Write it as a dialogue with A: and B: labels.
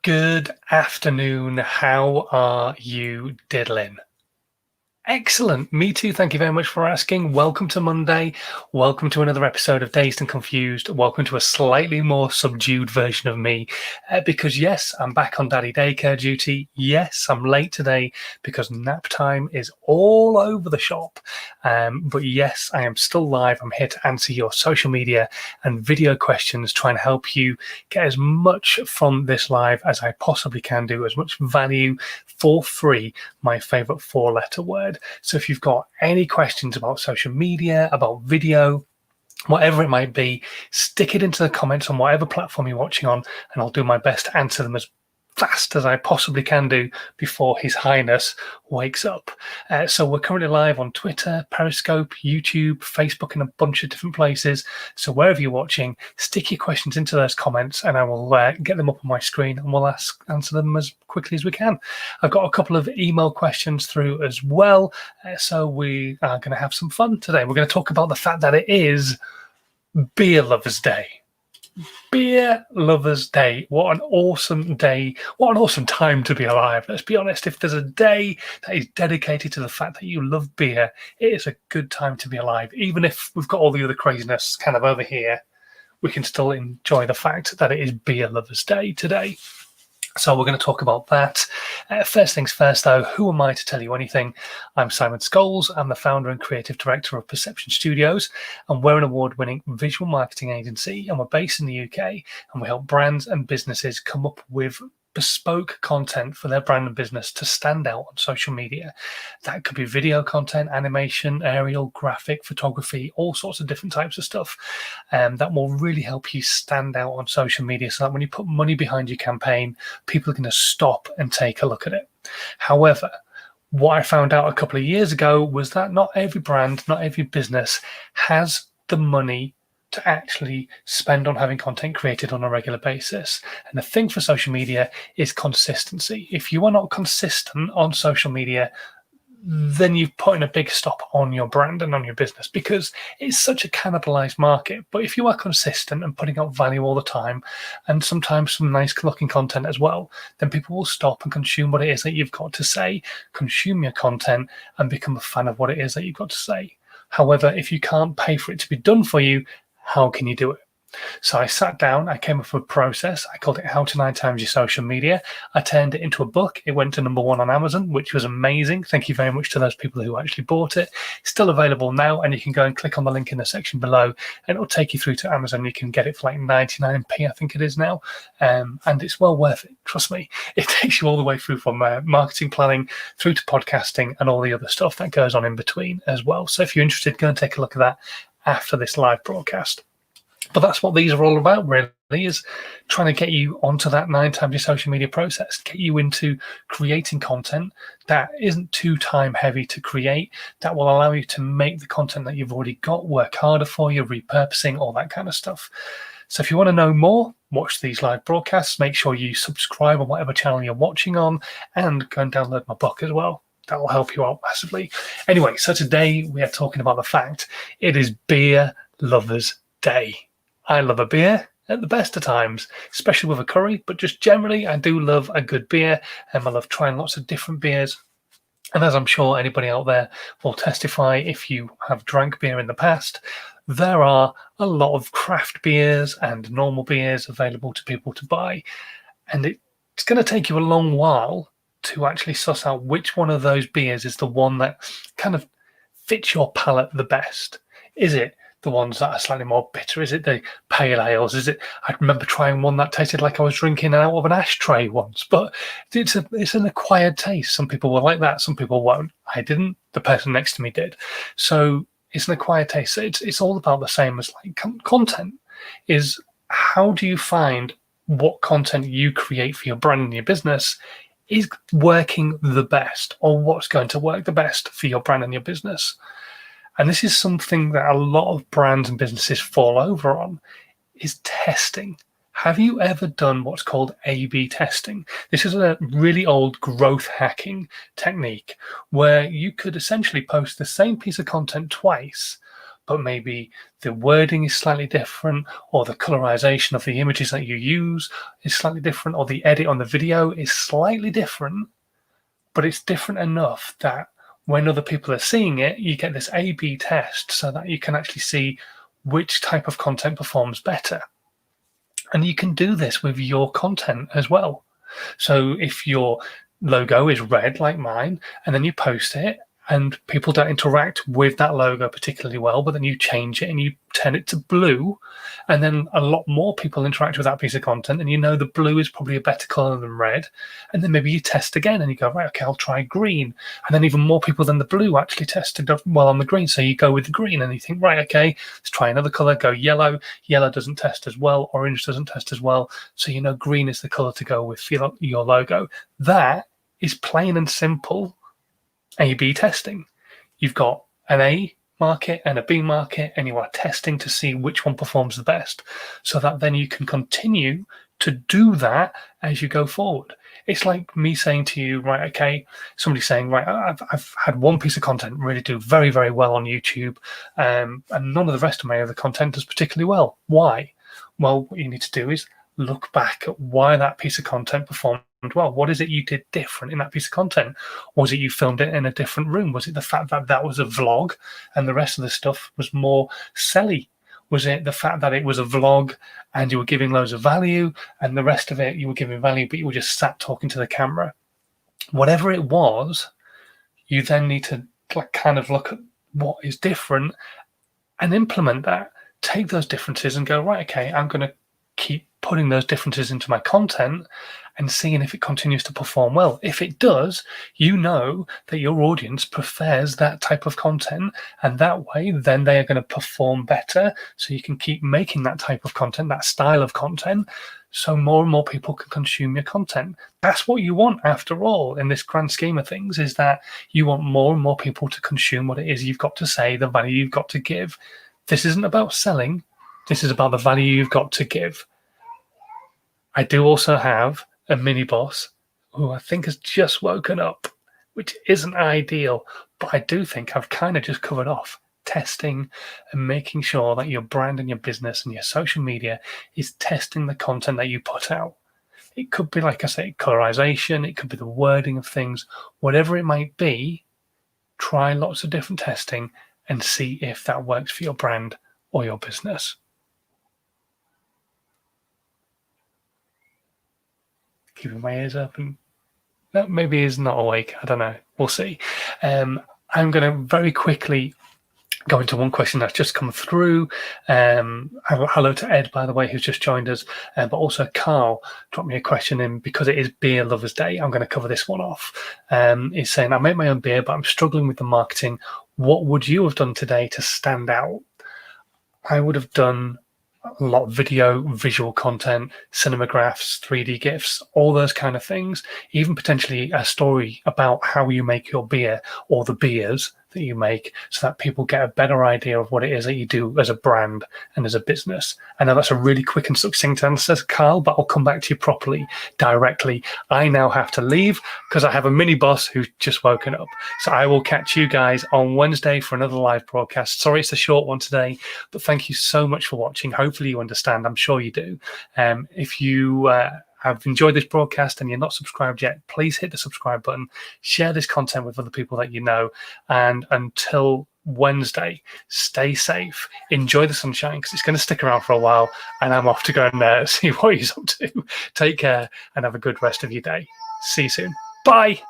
A: Good afternoon. How are you diddling? Excellent. Me too. Thank you very much for asking. Welcome to Monday. Welcome to another episode of Dazed and Confused. Welcome to a slightly more subdued version of me because, yes, I'm back on daddy daycare duty. Yes, I'm late today because nap time is all over the shop. But yes, I am still live. I'm here to answer your social media and video questions, try and help you get as much from this live as I possibly can do, as much value for free, my favorite four-letter word. So if you've got any questions about social media, about video, whatever it might be, stick it into the comments on whatever platform you're watching on, and I'll do my best to answer them as fast as I possibly can do before His Highness wakes up. So we're currently live on Twitter, Periscope, YouTube, Facebook, and a bunch of different places. So wherever you're watching, stick your questions into those comments and I will get them up on my screen and we'll answer them as quickly as we can. I've got a couple of email questions through as well. So we are going to have some fun today. We're going to talk about the fact that it is Beer Lovers Day. Beer Lovers Day. What an awesome day. What an awesome time to be alive. Let's be honest, if there's a day that is dedicated to the fact that you love beer, it is a good time to be alive. Even if we've got all the other craziness kind of over here, we can still enjoy the fact that it is Beer Lovers Day today. So we're going to talk about that. First things first, though, who am I to tell you anything? I'm Simon Scholes. I'm the founder and creative director of Perception Studios, and we're an award-winning visual marketing agency, and we're based in the UK, and we help brands and businesses come up with bespoke content for their brand and business to stand out on social media. That could be video content, animation, aerial, graphic, photography, all sorts of different types of stuff that will really help you stand out on social media so that when you put money behind your campaign, people are going to stop and take a look at it. However, what I found out a couple of years ago was that not every brand, not every business has the money to actually spend on having content created on a regular basis. And the thing for social media is consistency. If you are not consistent on social media, then you've put in a big stop on your brand and on your business because it's such a cannibalized market. But if you are consistent and putting out value all the time and sometimes some nice looking content as well, then people will stop and consume what it is that you've got to say, consume your content and become a fan of what it is that you've got to say. However, if you can't pay for it to be done for you, how can you do it? So I sat down, I came up with a process. I called it How to 9 Times Your Social Media. I turned it into a book. It went to #1 on Amazon, which was amazing. Thank you very much to those people who actually bought it. It's still available now, and you can go and click on the link in the section below, and it'll take you through to Amazon. You can get it for like 99p, I think it is now. And it's well worth it. Trust me. It takes you all the way through from marketing planning through to podcasting and all the other stuff that goes on in between as well. So if you're interested, go and take a look at that after this live broadcast. But that's what these are all about, really, is trying to get you onto that 9 times your social media process, get you into creating content that isn't too time heavy to create, that will allow you to make the content that you've already got work harder for you, repurposing, all that kind of stuff. So if you want to know more, watch these live broadcasts, make sure you subscribe on whatever channel you're watching on, and go and download my book as well. That will help you out massively. Anyway, so today we are talking about the fact it is Beer Lovers Day. I love a beer at the best of times, especially with a curry, but just generally I do love a good beer and I love trying lots of different beers. And as I'm sure anybody out there will testify, if you have drank beer in the past, there are a lot of craft beers and normal beers available to people to buy. And it's going to take you a long while to actually suss out which one of those beers is the one that kind of fits your palate the best. Is it the ones that are slightly more bitter? Is it the pale ales? Is it? I remember trying one that tasted like I was drinking out of an ashtray once, but it's an acquired taste. Some people will like that, some people won't. I didn't. The person next to me did. So it's an acquired taste. So it's all about the same as like content. Is how do you find what content you create for your brand and your business is working the best, or what's going to work the best for your brand and your business? And this is something that a lot of brands and businesses fall over on, is testing. Have you ever done what's called A/B testing? This is a really old growth hacking technique where you could essentially post the same piece of content twice, but maybe the wording is slightly different, or the colorization of the images that you use is slightly different, or the edit on the video is slightly different, but it's different enough that when other people are seeing it, you get this A/B test so that you can actually see which type of content performs better. And you can do this with your content as well. So if your logo is red like mine, and then you post it, and people don't interact with that logo particularly well, but then you change it and you turn it to blue, and then a lot more people interact with that piece of content, and you know the blue is probably a better color than red, and then maybe you test again and you go, right, okay, I'll try green, and then even more people than the blue actually tested well on the green, so you go with the green, and you think, right, okay, let's try another color, go yellow. Yellow doesn't test as well, orange doesn't test as well, so you know green is the color to go with your logo. That is plain and simple A/B testing. You've got an A market and a B market, and you are testing to see which one performs the best, so that then you can continue to do that as you go forward. It's like me saying to you, right, okay, somebody saying, right, I've had one piece of content really do very, very well on YouTube, and none of the rest of my other content does particularly well. Why? Well, what you need to do is look back at why that piece of content performed well. What is it you did different in that piece of content? Was it you filmed it in a different room? Was it the fact that that was a vlog and the rest of the stuff was more selly? Was it the fact that it was a vlog and you were giving loads of value, and the rest of it you were giving value but you were just sat talking to the camera? Whatever it was, you then need to kind of look at what is different and implement that. Take those differences and go, right, okay, I'm going to keep putting those differences into my content and seeing if it continues to perform well. If it does, you know that your audience prefers that type of content, and that way then they are going to perform better, so you can keep making that type of content, that style of content, so more and more people can consume your content. That's what you want, after all, in this grand scheme of things, is that you want more and more people to consume what it is you've got to say, the value you've got to give. This isn't about selling. This is about the value you've got to give. I do also have a mini boss who I think has just woken up, which isn't ideal, but I do think I've kind of just covered off testing and making sure that your brand and your business and your social media is testing the content that you put out. It could be, like I say, colorization, it could be the wording of things, whatever it might be. Try lots of different testing and see if that works for your brand or your business. Keeping my ears open. No, maybe he's not awake. I don't know. We'll see. I'm going to very quickly go into one question that's just come through. Hello to Ed, by the way, who's just joined us, but also Carl dropped me a question in because it is Beer Lovers Day. I'm going to cover this one off. He's saying, I make my own beer, but I'm struggling with the marketing. What would you have done today to stand out? I would have done a lot of video, visual content, cinemagraphs, 3D GIFs, all those kind of things, even potentially a story about how you make your beer or the beers that you make, so that people get a better idea of what it is that you do as a brand and as a business. I know that's a really quick and succinct answer, Carl, but I'll come back to you properly, directly. I now have to leave because I have a mini boss who's just woken up. So I will catch you guys on Wednesday for another live broadcast. Sorry it's a short one today, but thank you so much for watching. Hopefully you understand. I'm sure you do. If you have enjoyed this broadcast and you're not subscribed yet, please hit the subscribe button, share this content with other people that you know, and until Wednesday, stay safe, enjoy the sunshine because it's going to stick around for a while, and I'm off to go and see what he's up to. Take care and have a good rest of your day. See you soon. Bye.